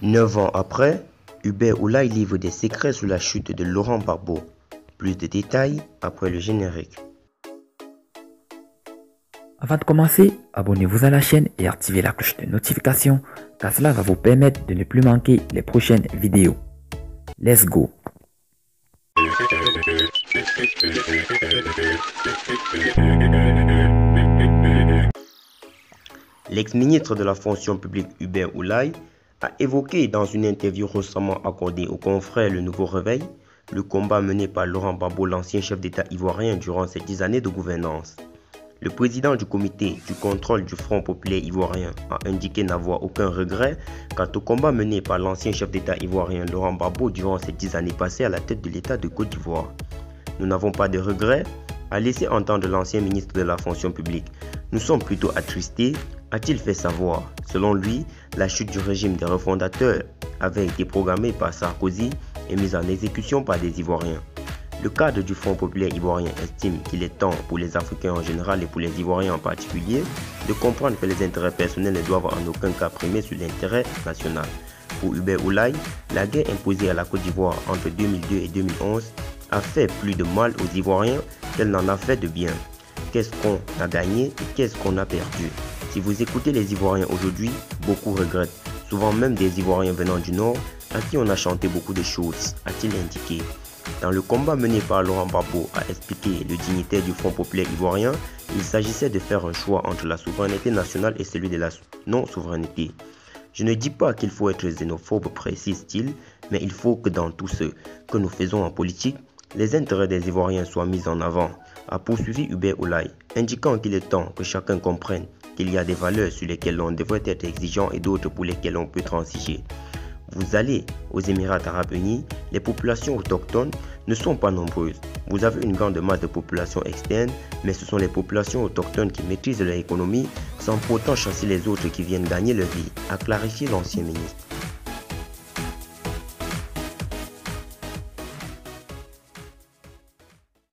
9 ans après, Hubert Oulay livre des secrets sur la chute de Laurent Gbagbo. Plus de détails après le générique. Avant de commencer, abonnez-vous à la chaîne et activez la cloche de notification car cela va vous permettre de ne plus manquer les prochaines vidéos. Let's go! L'ex-ministre de la fonction publique Hubert Oulay a évoqué dans une interview récemment accordée aux confrères Le Nouveau Réveil le combat mené par Laurent Gbagbo, l'ancien chef d'État ivoirien durant ces 10 années de gouvernance. Le président du comité du contrôle du Front populaire ivoirien a indiqué n'avoir aucun regret quant au combat mené par l'ancien chef d'État ivoirien Laurent Gbagbo durant ces 10 années passées à la tête de l'État de Côte d'Ivoire. Nous n'avons pas de regrets, a laissé entendre l'ancien ministre de la fonction publique. Nous sommes plutôt attristés, a-t-il fait savoir. Selon lui, la chute du régime des refondateurs avait été programmée par Sarkozy et mise en exécution par des Ivoiriens. Le cadre du Front populaire ivoirien estime qu'il est temps pour les Africains en général et pour les Ivoiriens en particulier de comprendre que les intérêts personnels ne doivent en aucun cas primer sur l'intérêt national. Pour Hubert Oulay, la guerre imposée à la Côte d'Ivoire entre 2002 et 2011 a fait plus de mal aux Ivoiriens qu'elle n'en a fait de bien. Qu'est-ce qu'on a gagné et qu'est-ce qu'on a perdu? Si vous écoutez les Ivoiriens aujourd'hui, beaucoup regrettent, souvent même des Ivoiriens venant du Nord, à qui on a chanté beaucoup de choses, a-t-il indiqué. Dans le combat mené par Laurent Gbagbo, a expliqué le dignitaire du Front populaire ivoirien, il s'agissait de faire un choix entre la souveraineté nationale et celui de la non-souveraineté. Je ne dis pas qu'il faut être xénophobe, précise-t-il, mais il faut que dans tout ce que nous faisons en politique, les intérêts des Ivoiriens soient mis en avant, a poursuivi Hubert Oulay, indiquant qu'il est temps que chacun comprenne qu'il y a des valeurs sur lesquelles on devrait être exigeant et d'autres pour lesquelles on peut transiger. Vous allez aux Émirats arabes unis, les populations autochtones ne sont pas nombreuses. Vous avez une grande masse de population externe, mais ce sont les populations autochtones qui maîtrisent leur économie sans pourtant chasser les autres qui viennent gagner leur vie, a clarifié l'ancien ministre.